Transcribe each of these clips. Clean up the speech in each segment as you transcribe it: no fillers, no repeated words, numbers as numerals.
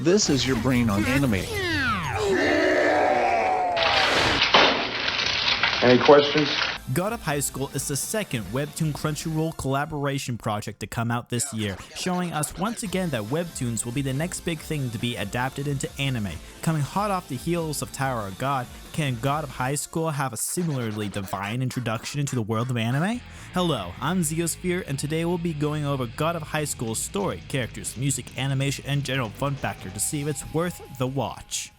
This is your brain on anime. Any questions? God of Highschool is the second webtoon Crunchyroll collaboration project to come out this year, showing us once again that webtoons will be the next big thing to be adapted into anime. Coming hot off the heels of Tower of God, can God of Highschool have a similarly divine introduction into the world of anime? Hello, I'm Zeosphere, and today we'll be going over God of Highschool's story, characters, music, animation, and general fun factor to see if it's worth the watch.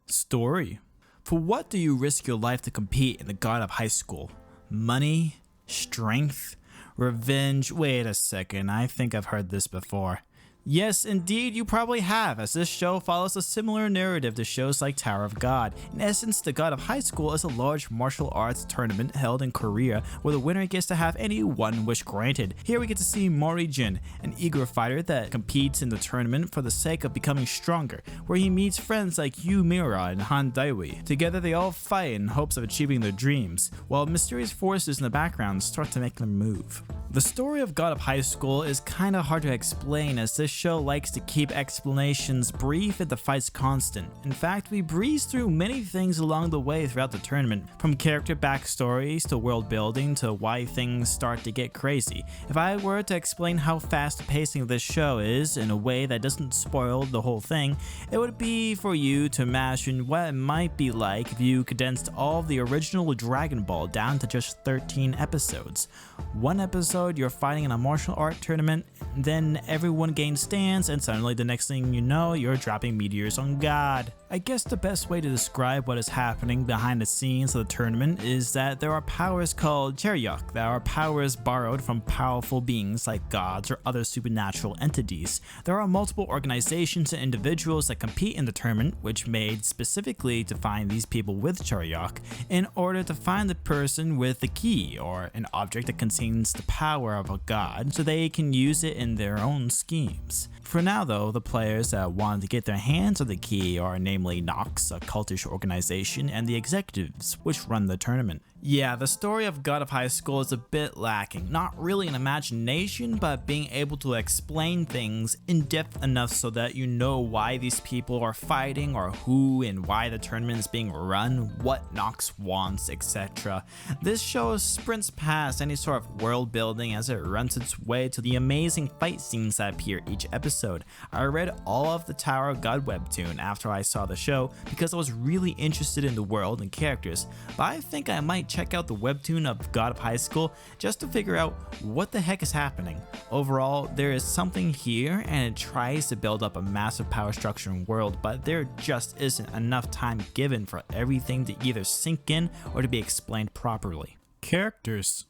Story. For what do you risk your life to compete in the God of Highschool? Money? Strength? Revenge? Wait a second, I think I've heard this before. Yes, indeed, you probably have, as this show follows a similar narrative to shows like Tower of God. In essence, the God of Highschool is a large martial arts tournament held in Korea where the winner gets to have any one wish granted. Here we get to see Mori-jin, an eager fighter that competes in the tournament for the sake of becoming stronger, where he meets friends like Yu Mira and Han Daiwi. Together they all fight in hopes of achieving their dreams, while mysterious forces in the background start to make them move. The story of God of Highschool is kinda hard to explain, as this show likes to keep explanations brief and the fights constant. In fact, we breeze through many things along the way throughout the tournament, from character backstories to world building to why things start to get crazy. If I were to explain how fast the pacing of this show is in a way that doesn't spoil the whole thing, it would be for you to imagine what it might be like if you condensed all of the original Dragon Ball down to just 13 episodes. One episode you're fighting in a martial art tournament, then everyone gains stands, and suddenly the next thing you know, you're dropping meteors on God. I guess the best way to describe what is happening behind the scenes of the tournament is that there are powers called Cheryok that are powers borrowed from powerful beings like gods or other supernatural entities. There are multiple organizations and individuals that compete in the tournament, which made specifically to find these people with Cheryok in order to find the person with the key, or an object that contains the power of a god, so they can use it in their own schemes. For now though, the players that want to get their hands on the key are namely Nox, a cultish organization, and the executives, which run the tournament. Yeah, the story of God of Highschool is a bit lacking, not really in imagination, but being able to explain things in depth enough so that you know why these people are fighting, or who and why the tournament is being run, what Nox wants, etc. This show sprints past any sort of world building as it runs its way to the amazing fight scenes that appear each episode. I read all of the Tower of God webtoon after I saw the show because I was really interested in the world and characters, but I think I might check out the webtoon of God of Highschool just to figure out what the heck is happening. Overall, there is something here and it tries to build up a massive power structure and world, but there just isn't enough time given for everything to either sink in or to be explained properly. Characters.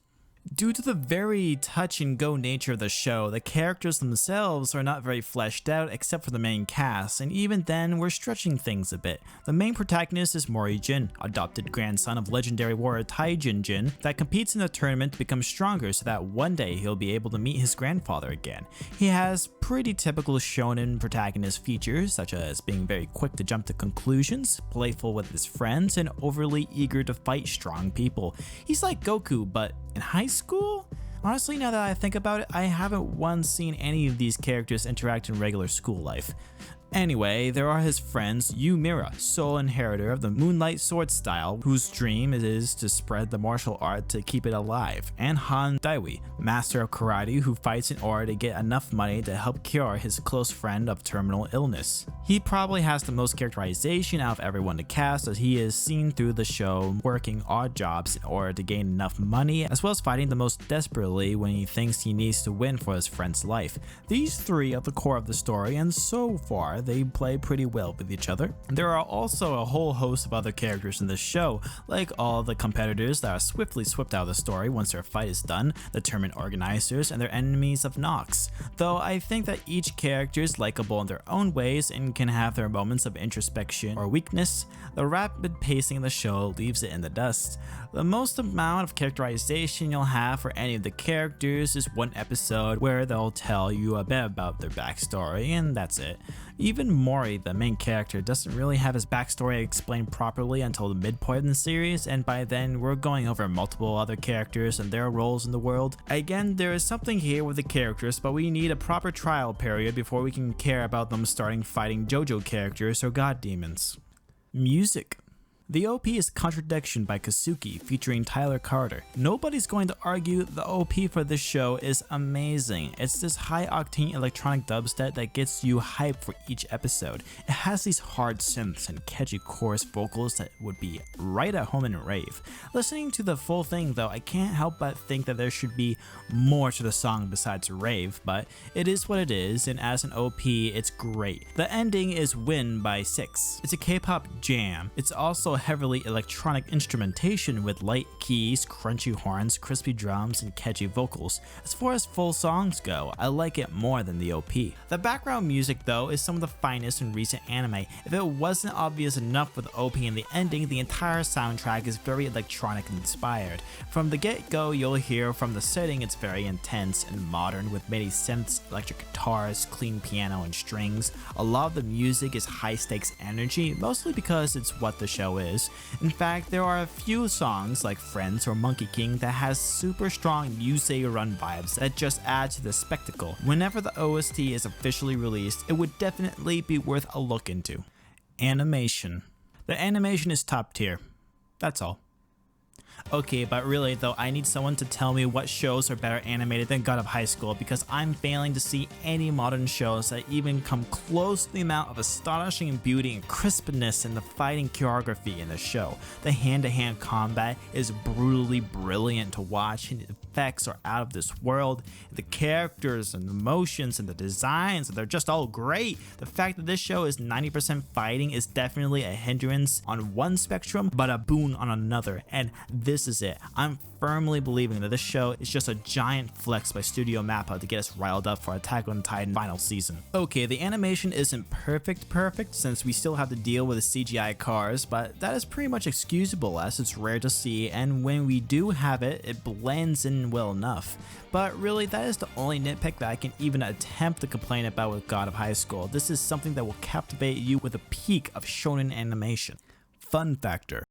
Due to the very touch-and-go nature of the show, the characters themselves are not very fleshed out except for the main cast, and even then we're stretching things a bit. The main protagonist is Mori-jin, adopted grandson of legendary warrior Taijin-jin that competes in the tournament to become stronger so that one day he'll be able to meet his grandfather again. He has pretty typical shonen protagonist features such as being very quick to jump to conclusions, playful with his friends, and overly eager to fight strong people. He's like Goku, but in high school? Honestly, now that I think about it, I haven't once seen any of these characters interact in regular school life. Anyway, there are his friends Yu Mira, sole inheritor of the Moonlight Sword style, whose dream it is to spread the martial art to keep it alive, and Han Daiwi, master of karate who fights in order to get enough money to help cure his close friend of terminal illness. He probably has the most characterization out of everyone to cast, as he is seen through the show working odd jobs in order to gain enough money, as well as fighting the most desperately when he thinks he needs to win for his friend's life. These three are the core of the story, and so far they play pretty well with each other. There are also a whole host of other characters in this show, like all the competitors that are swiftly swept out of the story once their fight is done, the tournament organizers, and their enemies of Nox. Though I think that each character is likable in their own ways and can have their moments of introspection or weakness, the rapid pacing of the show leaves it in the dust. The most amount of characterization you'll have for any of the characters is one episode where they'll tell you a bit about their backstory, and that's it. Even Mori, the main character, doesn't really have his backstory explained properly until the midpoint in the series, and by then we're going over multiple other characters and their roles in the world. Again, there is something here with the characters, but we need a proper trial period before we can care about them starting fighting JoJo characters or god demons. Music. The OP is Contradiction by Kasuki featuring Tyler Carter. Nobody's going to argue the OP for this show is amazing. It's this high octane electronic dubstep that gets you hyped for each episode. It has these hard synths and catchy chorus vocals that would be right at home in rave. Listening to the full thing though, I can't help but think that there should be more to the song besides rave, but it is what it is, and as an OP it's great. The ending is Win by 6. It's a K-pop jam. It's also heavily electronic instrumentation with light keys, crunchy horns, crispy drums, and catchy vocals. As far as full songs go, I like it more than the OP. The background music though is some of the finest in recent anime. If it wasn't obvious enough with the OP and the ending, the entire soundtrack is very electronic inspired. From the get-go, you'll hear from the setting it's very intense and modern with many synths, electric guitars, clean piano and strings. A lot of the music is high stakes energy, mostly because it's what the show is. In fact, there are a few songs like Friends or Monkey King that has super strong Musei Run vibes that just add to the spectacle. Whenever the OST is officially released, it would definitely be worth a look into. Animation. The animation is top tier. That's all. Okay, but really though, I need someone to tell me what shows are better animated than God of High School, because I'm failing to see any modern shows that even come close to the amount of astonishing beauty and crispness in the fighting choreography in the show. The hand-to-hand combat is brutally brilliant to watch, and the effects are out of this world. The characters and the motions and the designs, they're just all great. The fact that this show is 90% fighting is definitely a hindrance on one spectrum, but a boon on another, and this is it. I'm firmly believing that this show is just a giant flex by Studio Mappa to get us riled up for Attack on Titan final season. Okay, the animation isn't perfect since we still have to deal with the CGI cars, but that is pretty much excusable as it's rare to see, and when we do have it, it blends in well enough. But really, that is the only nitpick that I can even attempt to complain about with God of High School. This is something that will captivate you with a peak of shonen animation. Fun factor.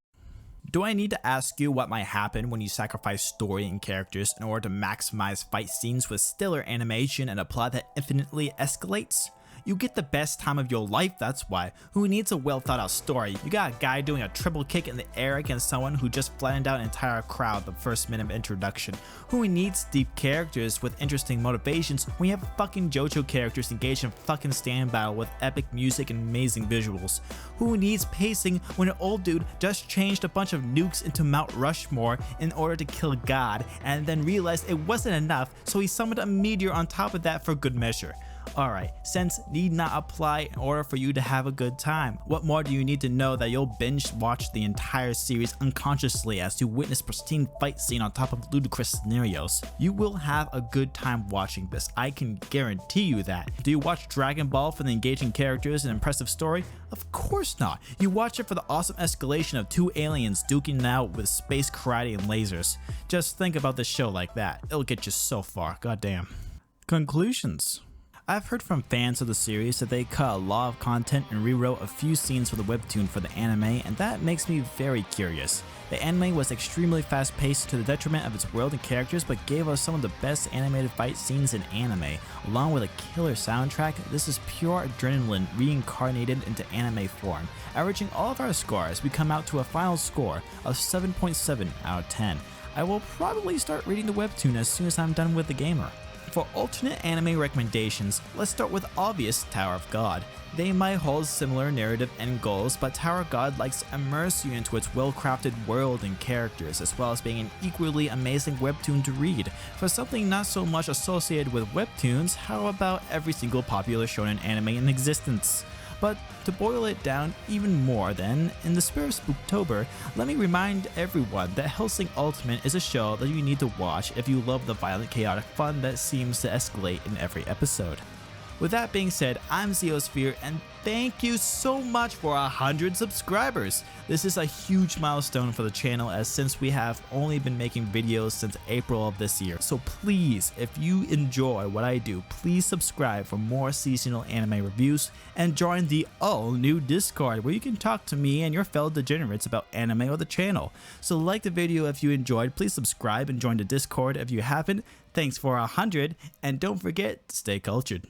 Do I need to ask you what might happen when you sacrifice story and characters in order to maximize fight scenes with stellar animation and a plot that infinitely escalates? You get the best time of your life, that's why. Who needs a well thought out story? You got a guy doing a triple kick in the air against someone who just flattened out an entire crowd the first minute of introduction. Who needs deep characters with interesting motivations when you have fucking JoJo characters engaged in fucking stand battle with epic music and amazing visuals? Who needs pacing when an old dude just changed a bunch of nukes into Mount Rushmore in order to kill God and then realized it wasn't enough, so he summoned a meteor on top of that for good measure? Alright, sense need not apply in order for you to have a good time. What more do you need to know that you'll binge watch the entire series unconsciously as you witness pristine fight scene on top of ludicrous scenarios? You will have a good time watching this, I can guarantee you that. Do you watch Dragon Ball for the engaging characters and impressive story? Of course not. You watch it for the awesome escalation of two aliens duking it out with space karate and lasers. Just think about this show like that. It'll get you so far, goddamn. Conclusions. I've heard from fans of the series that they cut a lot of content and rewrote a few scenes for the webtoon for the anime, and that makes me very curious. The anime was extremely fast paced to the detriment of its world and characters, but gave us some of the best animated fight scenes in anime. Along with a killer soundtrack, this is pure adrenaline reincarnated into anime form. Averaging all of our scores, we come out to a final score of 7.7 out of 10. I will probably start reading the webtoon as soon as I'm done with The Gamer. For alternate anime recommendations, let's start with obvious Tower of God. They might hold similar narrative end goals, but Tower of God likes to immerse you into its well-crafted world and characters, as well as being an equally amazing webtoon to read. For something not so much associated with webtoons, how about every single popular shonen anime in existence? But to boil it down even more then, in the spirit of Spooktober, let me remind everyone that Hellsing Ultimate is a show that you need to watch if you love the violent chaotic fun that seems to escalate in every episode. With that being said, I'm Zeosphere, and thank you so much for 100 subscribers. This is a huge milestone for the channel, as since we have only been making videos since April of this year. So please, if you enjoy what I do, please subscribe for more seasonal anime reviews and join the all new Discord where you can talk to me and your fellow degenerates about anime or the channel. So like the video if you enjoyed, please subscribe and join the Discord if you haven't. Thanks for 100, and don't forget to stay cultured.